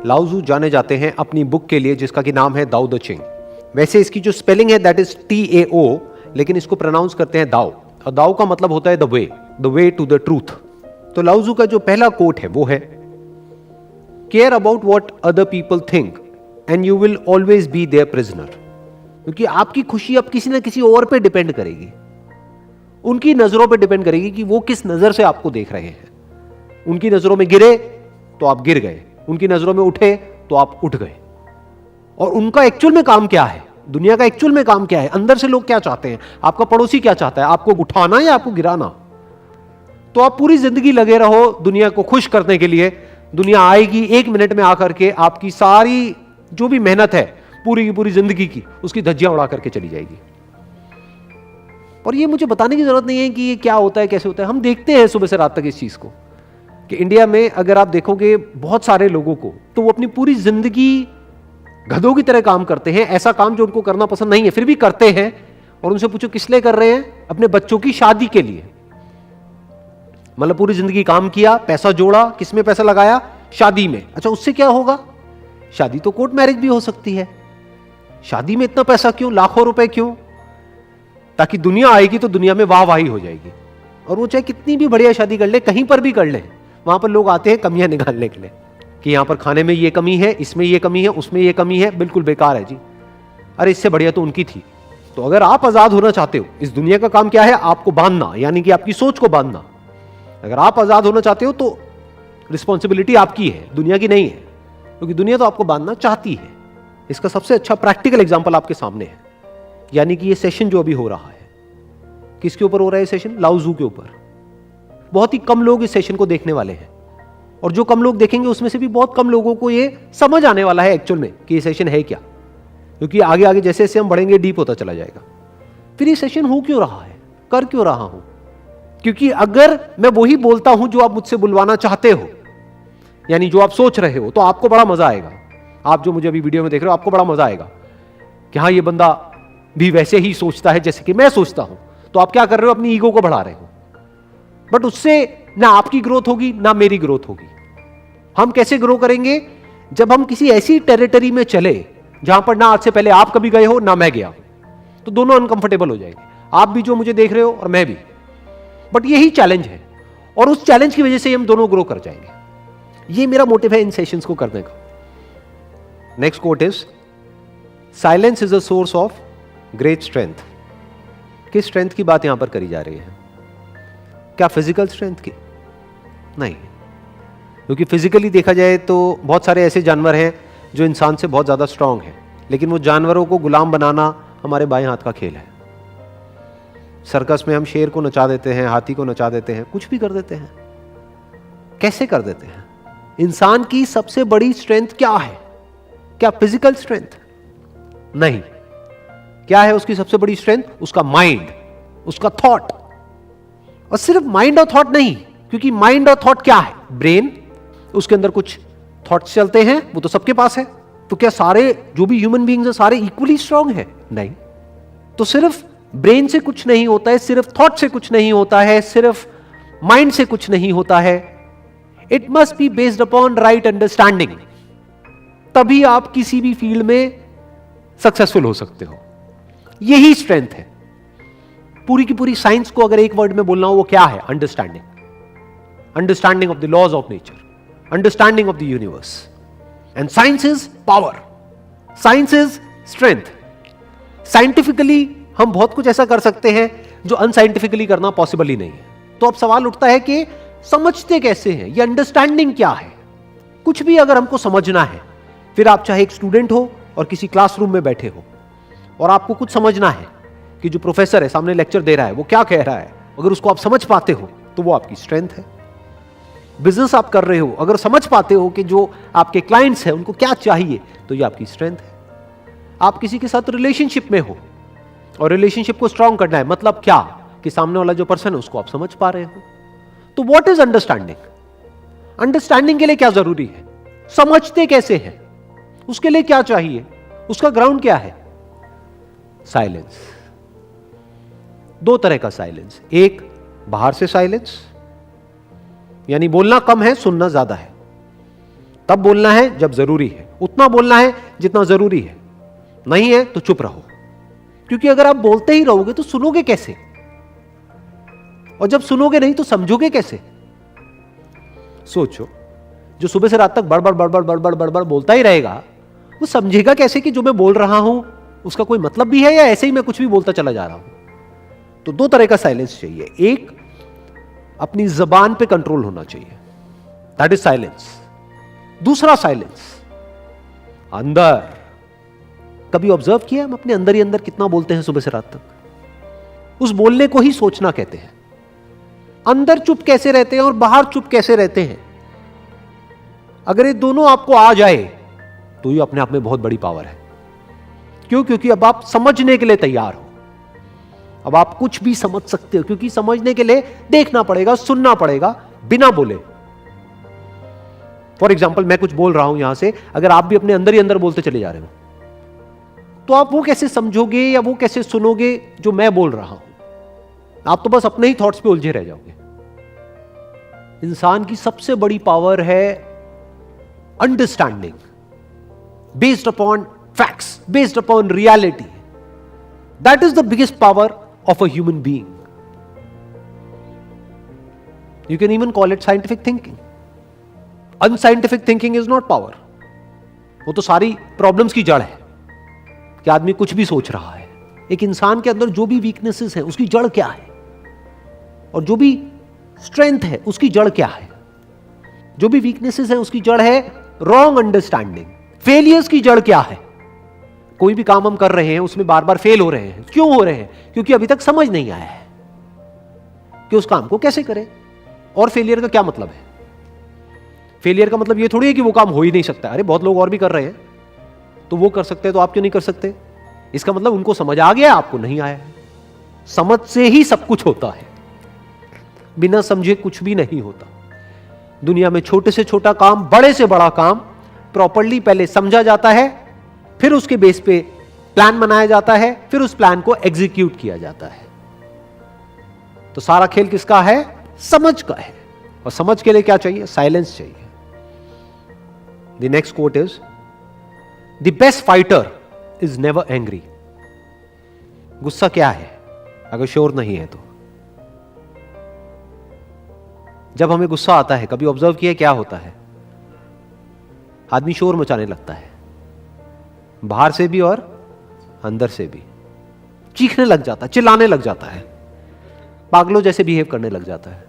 लाओ ज़ू जाने जाते हैं अपनी बुक के लिए जिसका कि नाम है दाओ द चिंग। वैसे इसकी जो स्पेलिंग है दैट इज TAO, लेकिन इसको प्रोनाउंस करते हैं दाओ, और दाओ का मतलब होता है the way to the truth. तो लाओ ज़ू का जो पहला कोट है वो है, care about what other people think and you will always be their prisoner. क्योंकि आपकी खुशी अब किसी ना किसी और पे डिपेंड करेगी, उनकी नजरों पे डिपेंड करेगी कि वो किस नजर से आपको देख रहे हैं। उनकी नजरों में गिरे तो आप गिर गए, उनकी नजरों में उठे तो आप उठ गए। और उनका एक्चुअल में काम क्या है, दुनिया का एक्चुअल में काम क्या है, अंदर से लोग क्या चाहते हैं, आपका पड़ोसी क्या चाहता है, आपको उठाना या आपको गिराना। तो आप पूरी जिंदगी लगे रहो दुनिया को खुश करने के लिए, दुनिया आएगी 1 मिनट में आकर के आपकी सारी जो भी मेहनत है पूरी की पूरी जिंदगी की, उसकी धज्जियां उड़ा करके चली जाएगी। और ये मुझे बताने की जरूरत नहीं है कि ये क्या होता है, कैसे होता है। हम देखते हैं सुबह से रात तक इस चीज को कि इंडिया में अगर आप देखोगे बहुत सारे लोगों को, तो वो अपनी पूरी जिंदगी गधों की तरह काम करते हैं, ऐसा काम जो उनको करना पसंद नहीं है फिर भी करते हैं। और उनसे पूछो किस लिए कर रहे हैं, अपने बच्चों की शादी के लिए। मतलब पूरी जिंदगी काम किया, पैसा जोड़ा, किस में पैसा लगाया, शादी में। अच्छा उससे क्या होगा, शादी तो कोर्ट मैरिज भी हो सकती है, शादी में इतना पैसा क्यों, लाखों रुपए क्यों, ताकि दुनिया आएगी तो दुनिया में वाहवाही हो जाएगी। और वो चाहे कितनी भी बढ़िया शादी कर ले, कहीं पर भी कर ले, वहां पर लोग आते हैं कमियां निकालने के लिए कि यहां पर खाने में ये कमी है, इसमें ये कमी है, उसमें ये कमी है, बिल्कुल बेकार है जी। अरे इससे बढ़िया तो उनकी थी। तो अगर आप आजाद होना चाहते हो, इस दुनिया का काम क्या है, आपको बांधना, यानी कि आपकी सोच को बांधना। अगर आप आजाद होना चाहते हो तो रिस्पॉन्सिबिलिटी आपकी है, दुनिया की नहीं है, क्योंकि दुनिया तो आपको बांधना चाहती है। इसका सबसे अच्छा प्रैक्टिकल एग्जांपल आपके सामने है, यानी कि ये सेशन जो अभी हो रहा है, किसके ऊपर हो रहा है सेशन, लाओ ज़ू के ऊपर। बहुत ही कम लोग इस सेशन को देखने वाले हैं, और जो कम लोग देखेंगे उसमें से भी बहुत कम लोगों को ये समझ आने वाला है एक्चुअल में कि ये सेशन है क्या। क्योंकि आगे आगे जैसे जैसे हम बढ़ेंगे डीप होता चला जाएगा। फिर ये सेशन हो क्यों रहा है, कर क्यों रहा हूं, क्योंकि अगर मैं वही बोलता हूं जो आप मुझसे बुलवाना चाहते हो, यानी जो आप सोच रहे हो, तो आपको बड़ा मजा आएगा। आप जो मुझे अभी वीडियो में देख रहे हो, आपको बड़ा मजा आएगा कि हाँ ये बंदा भी वैसे ही सोचता है जैसे कि मैं सोचता हूं। तो आप क्या कर रहे हो, अपनी ईगो को बढ़ा रहे हो। बट उससे ना आपकी ग्रोथ होगी ना मेरी ग्रोथ होगी। हम कैसे ग्रो करेंगे, जब हम किसी ऐसी टेरिटरी में चले जहां पर ना आज से पहले आप कभी गए हो ना मैं गया, तो दोनों अनकंफर्टेबल हो जाएंगे, आप भी जो मुझे देख रहे हो और मैं भी। बट यही चैलेंज है, और उस चैलेंज की वजह से हम दोनों ग्रो कर जाएंगे। ये मेरा मोटिव है इन सेशंस को करने का। Next quote is, silence is a source of great strength. किस स्ट्रेंथ की बात यहां पर करी जा रही है, क्या फिजिकल स्ट्रेंथ की? नहीं, क्योंकि फिजिकली देखा जाए तो बहुत सारे ऐसे जानवर हैं जो इंसान से बहुत ज्यादा स्ट्रांग हैं, लेकिन वो जानवरों को गुलाम बनाना हमारे बाएं हाथ का खेल है। सर्कस में हम शेर को नचा देते हैं, हाथी को नचा देते हैं, कुछ भी कर देते हैं। कैसे कर देते हैं? इंसान की सबसे बड़ी स्ट्रेंथ क्या है? क्या फिजिकल स्ट्रेंथ? नहीं। क्या है उसकी सबसे बड़ी स्ट्रेंथ? उसका माइंड, उसका थॉट। और सिर्फ माइंड और थॉट नहीं, क्योंकि माइंड और थॉट क्या है? ब्रेन, उसके अंदर कुछ थॉट्स चलते हैं, वो तो सबके पास है। तो क्या सारे जो भी ह्यूमन बीइंग्स हैं सारे इक्वली स्ट्रांग हैं? नहीं। तो सिर्फ ब्रेन से कुछ नहीं होता है, सिर्फ थॉट से कुछ नहीं होता है, सिर्फ माइंड से कुछ नहीं होता है। It must be based upon right understanding, तभी आप किसी भी फील्ड में सक्सेसफुल हो सकते हो। यही स्ट्रेंथ है। पूरी की पूरी साइंस को अगर एक वर्ड में बोलना हो, वो क्या है? Understanding. Understanding of the laws of nature, understanding of the universe. And science is power, science is strength. Scientifically हम बहुत कुछ ऐसा कर सकते हैं जो अनसाइंटिफिकली करना पॉसिबल ही नहीं है। तो अब सवाल उठता है कि समझते कैसे हैं, ये अंडरस्टैंडिंग क्या है? कुछ भी अगर हमको समझना है, फिर आप चाहे एक स्टूडेंट हो और किसी क्लासरूम में बैठे हो, और आपको कुछ समझना है कि जो प्रोफेसर है सामने लेक्चर दे रहा है वो क्या कह रहा है, अगर उसको आप समझ पाते हो तो वो आपकी स्ट्रेंथ है। बिजनेस आप कर रहे हो, अगर समझ पाते हो कि जो आपके क्लाइंट्स हैं उनको क्या चाहिए, तो ये आपकी स्ट्रेंथ है। आप किसी के साथ रिलेशनशिप में हो और रिलेशनशिप को स्ट्रांग करना है, मतलब क्या कि सामने वाला जो पर्सन है उसको आप समझ पा रहे हो। तो व्हाट इज अंडरस्टैंडिंग? अंडरस्टैंडिंग के लिए क्या जरूरी है? समझते कैसे हैं, उसके लिए क्या चाहिए, उसका ग्राउंड क्या है? साइलेंस। दो तरह का साइलेंस, एक बाहर से साइलेंस, यानी बोलना कम है सुनना ज्यादा है। तब बोलना है जब जरूरी है, उतना बोलना है जितना जरूरी है, नहीं है तो चुप रहो। क्योंकि अगर आप बोलते ही रहोगे तो सुनोगे कैसे, और जब सुनोगे नहीं तो समझोगे कैसे। सोचो, जो सुबह से रात तक बड़बड़ बड़बड़ बड़बड़ बड़बड़ बोलता ही रहेगा, वो समझेगा कैसे कि जो मैं बोल रहा हूं उसका कोई मतलब भी है, या ऐसे ही मैं कुछ भी बोलता चला जा रहा हूं। तो दो तरह का साइलेंस चाहिए। एक, अपनी जबान पे कंट्रोल होना चाहिए, दैट इज साइलेंस। दूसरा साइलेंस अंदर। कभी ऑब्जर्व किया हम अपने अंदर ही अंदर कितना बोलते हैं सुबह से रात तक? उस बोलने को ही सोचना कहते हैं। अंदर चुप कैसे रहते हैं और बाहर चुप कैसे रहते हैं, अगर ये दोनों आपको आ जाए तो ये अपने आप में बहुत बड़ी पावर है। क्यों? क्योंकि अब आप समझने के लिए तैयार हो। अब आप कुछ भी समझ सकते हो, क्योंकि समझने के लिए देखना पड़ेगा, सुनना पड़ेगा बिना बोले। फॉर एग्जाम्पल, मैं कुछ बोल रहा हूं यहां से, अगर आप भी अपने अंदर ही अंदर बोलते चले जा रहे हो तो आप वो कैसे समझोगे या वो कैसे सुनोगे जो मैं बोल रहा हूं? आप तो बस अपने ही थॉट्स पे उलझे रह जाओगे। इंसान की सबसे बड़ी पावर है understanding, based upon facts, based upon reality. That is the biggest power of a human being. You can even call it scientific thinking. Unscientific thinking is not power. वो तो सारी प्रॉब्लम्स की जड़ है कि आदमी कुछ भी सोच रहा है। एक इंसान के अंदर जो भी वीकनेसेस हैं उसकी जड़ क्या है, और जो भी स्ट्रेंथ है उसकी जड़ क्या है? जो भी वीकनेसेस हैं उसकी जड़ है रॉन्ग अंडरस्टैंडिंग। फेलियर्स की जड़ क्या है? कोई भी काम हम कर रहे हैं उसमें बार बार फेल हो रहे हैं। क्यों हो रहे हैं? क्योंकि अभी तक समझ नहीं आया है कि उस काम को कैसे करें। और फेलियर का क्या मतलब है? फेलियर का मतलब ये थोड़ी है कि वो काम हो ही नहीं सकता। अरे बहुत लोग और भी कर रहे हैं, तो वो कर सकते हैं तो आप क्यों नहीं कर सकते? इसका मतलब उनको समझ आ गया, आपको नहीं आया है। समझ से ही सब कुछ होता है, बिना समझे कुछ भी नहीं होता। दुनिया में छोटे से छोटा काम, बड़े से बड़ा काम प्रॉपर्ली पहले समझा जाता है, फिर उसके बेस पे प्लान बनाया जाता है, फिर उस प्लान को एग्जीक्यूट किया जाता है। तो सारा खेल किसका है? समझ का है। और समझ के लिए क्या चाहिए? साइलेंस चाहिए। The next quote is, the best fighter is never angry. गुस्सा क्या है अगर शोर नहीं है तो? जब हमें गुस्सा आता है, कभी ऑब्जर्व किया क्या होता है? आदमी शोर मचाने लगता है, बाहर से भी और अंदर से भी। चीखने लग जाता है, चिल्लाने लग जाता है, पागलों जैसे बिहेव करने लग जाता है।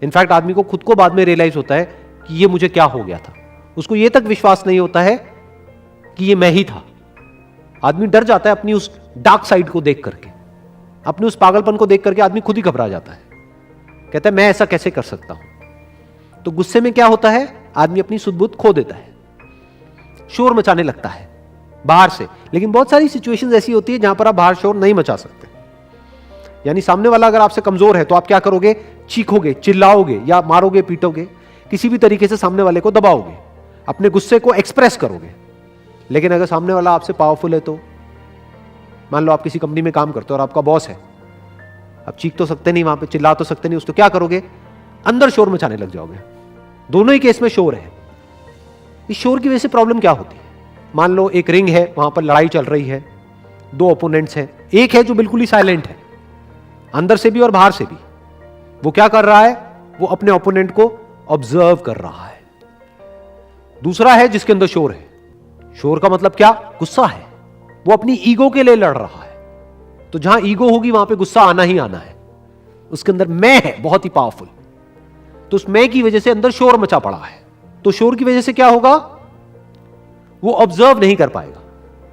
इनफैक्ट आदमी को खुद को बाद में रियलाइज होता है कि ये मुझे क्या हो गया था। उसको ये तक विश्वास नहीं होता है कि ये मैं ही था। आदमी डर जाता है अपनी उस डार्क साइड को देख करके, अपने उस पागलपन को देख करके आदमी खुद ही घबरा जाता है, कहता है मैं ऐसा कैसे कर सकता हूं। तो गुस्से में क्या होता है? आदमी अपनी सुध बुध खो देता है, शोर मचाने लगता है बाहर से। लेकिन बहुत सारी सिचुएशंस ऐसी होती है जहां पर आप बाहर शोर नहीं मचा सकते। यानी सामने वाला अगर आपसे कमजोर है तो आप क्या करोगे? चीखोगे, चिल्लाओगे, या मारोगे, पीटोगे, किसी भी तरीके से सामने वाले को दबाओगे, अपने गुस्से को एक्सप्रेस करोगे। लेकिन अगर सामने वाला आपसे पावरफुल है तो, मान लो आप किसी कंपनी में काम करते हो और आपका बॉस है, आप चीख तो सकते नहीं, वहां पे चिल्ला तो सकते नहीं, उसको क्या करोगे? अंदर शोर मचाने लग जाओगे। दोनों ही केस में शोर है। इस शोर की वजह से प्रॉब्लम क्या होती है? मान लो एक रिंग है, वहां पर लड़ाई चल रही है, दो ओपोनेंट्स हैं। एक है जो बिल्कुल ही साइलेंट है, अंदर से भी और बाहर से भी। वो क्या कर रहा है? वो अपने ओपोनेंट को ऑब्जर्व कर रहा है। दूसरा है जिसके अंदर शोर है। शोर का मतलब क्या? गुस्सा है। वो अपनी ईगो के लिए लड़ रहा है। तो जहां ईगो होगी वहां पे गुस्सा आना ही आना है। उसके अंदर मैं है बहुत ही पावरफुल, तो उस मैं की वजह से अंदर शोर मचा पड़ा है। तो शोर की वजह से क्या होगा? वो ऑब्जर्व नहीं कर पाएगा,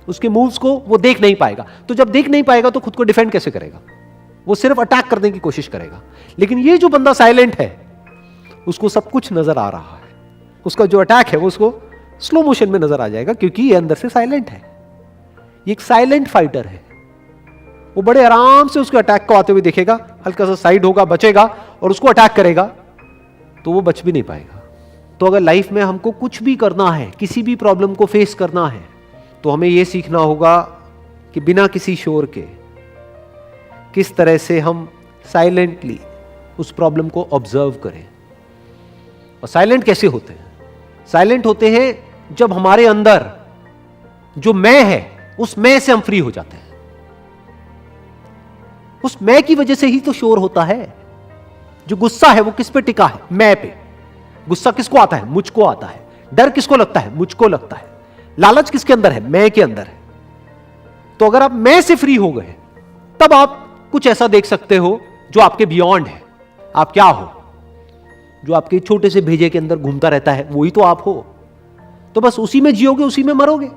उसके मूव्स को वो देख नहीं पाएगा। तो जब देख नहीं पाएगा तो खुद को डिफेंड कैसे करेगा? वो सिर्फ अटैक करने की कोशिश करेगा। लेकिन ये जो बंदा साइलेंट है उसको सब कुछ नजर आ रहा है। उसका जो अटैक है वो उसको स्लो मोशन में नजर आ जाएगा, क्योंकि ये अंदर से साइलेंट है। ये एक साइलेंट फाइटर है। वो बड़े आराम से उसके अटैक को आते हुए देखेगा, हल्का सा साइड होगा, बचेगा, और उसको अटैक करेगा तो वो बच भी नहीं पाएगा। तो अगर लाइफ में हमको कुछ भी करना है, किसी भी प्रॉब्लम को फेस करना है, तो हमें यह सीखना होगा कि बिना किसी शोर के किस तरह से हम साइलेंटली उस प्रॉब्लम को ऑब्जर्व करें। और साइलेंट कैसे होते हैं? साइलेंट होते हैं जब हमारे अंदर जो मैं है उस मैं से हम फ्री हो जाते हैं। उस मैं की वजह से ही तो शोर होता है। जो गुस्सा है वो किस पे टिका है? मैं पे। गुस्सा किसको आता है? मुझको आता है। डर किसको लगता है? मुझको लगता है। लालच किसके अंदर है? मैं के अंदर है। तो अगर आप मैं से फ्री हो गए तब आप कुछ ऐसा देख सकते हो जो आपके बियॉन्ड है। आप क्या हो? जो आपके छोटे से भेजे के अंदर घूमता रहता है वही तो आप हो। तो बस उसी में जियोगे, उसी में मरोगे।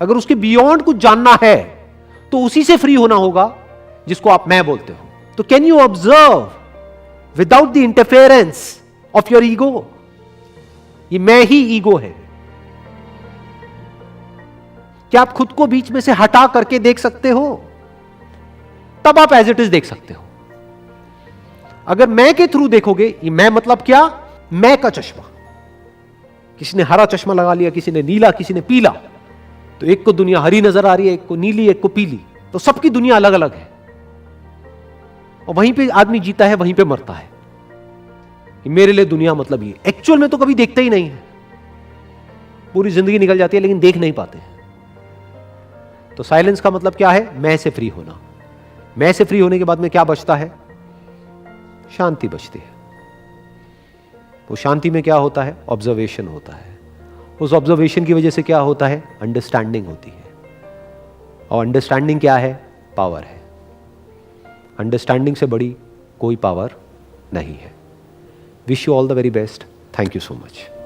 अगर उसके बियॉन्ड कुछ जानना है तो उसी से फ्री होना होगा जिसको आप मैं बोलते हो। तो can you observe without the interference of your ego? ये मैं ही ईगो है। क्या आप खुद को बीच में से हटा करके देख सकते हो? तब आप एज इट इज देख सकते हो। अगर मैं के थ्रू देखोगे, ये मैं मतलब क्या? मैं का चश्मा। किसी ने हरा चश्मा लगा लिया, किसी ने नीला, किसी ने पीला, तो एक को दुनिया हरी नजर आ रही है, एक को नीली, एक को पीली। तो सबकी दुनिया अलग अलग है और वहीं पे आदमी जीता है, वहीं पे मरता है कि मेरे लिए दुनिया मतलब ये। एक्चुअल में तो कभी देखते ही नहीं है। पूरी जिंदगी निकल जाती है लेकिन देख नहीं पाते। तो साइलेंस का मतलब क्या है? मैं से फ्री होना। मैं से फ्री होने के बाद में क्या बचता है? शांति बचती है। वो शांति में क्या होता है? ऑब्जर्वेशन होता है। उस ऑब्जर्वेशन की वजह से क्या होता है? अंडरस्टैंडिंग होती है। और अंडरस्टैंडिंग क्या है? पावर है। अंडरस्टैंडिंग से बड़ी कोई पावर नहीं है। Wish you all the very best. Thank you so much.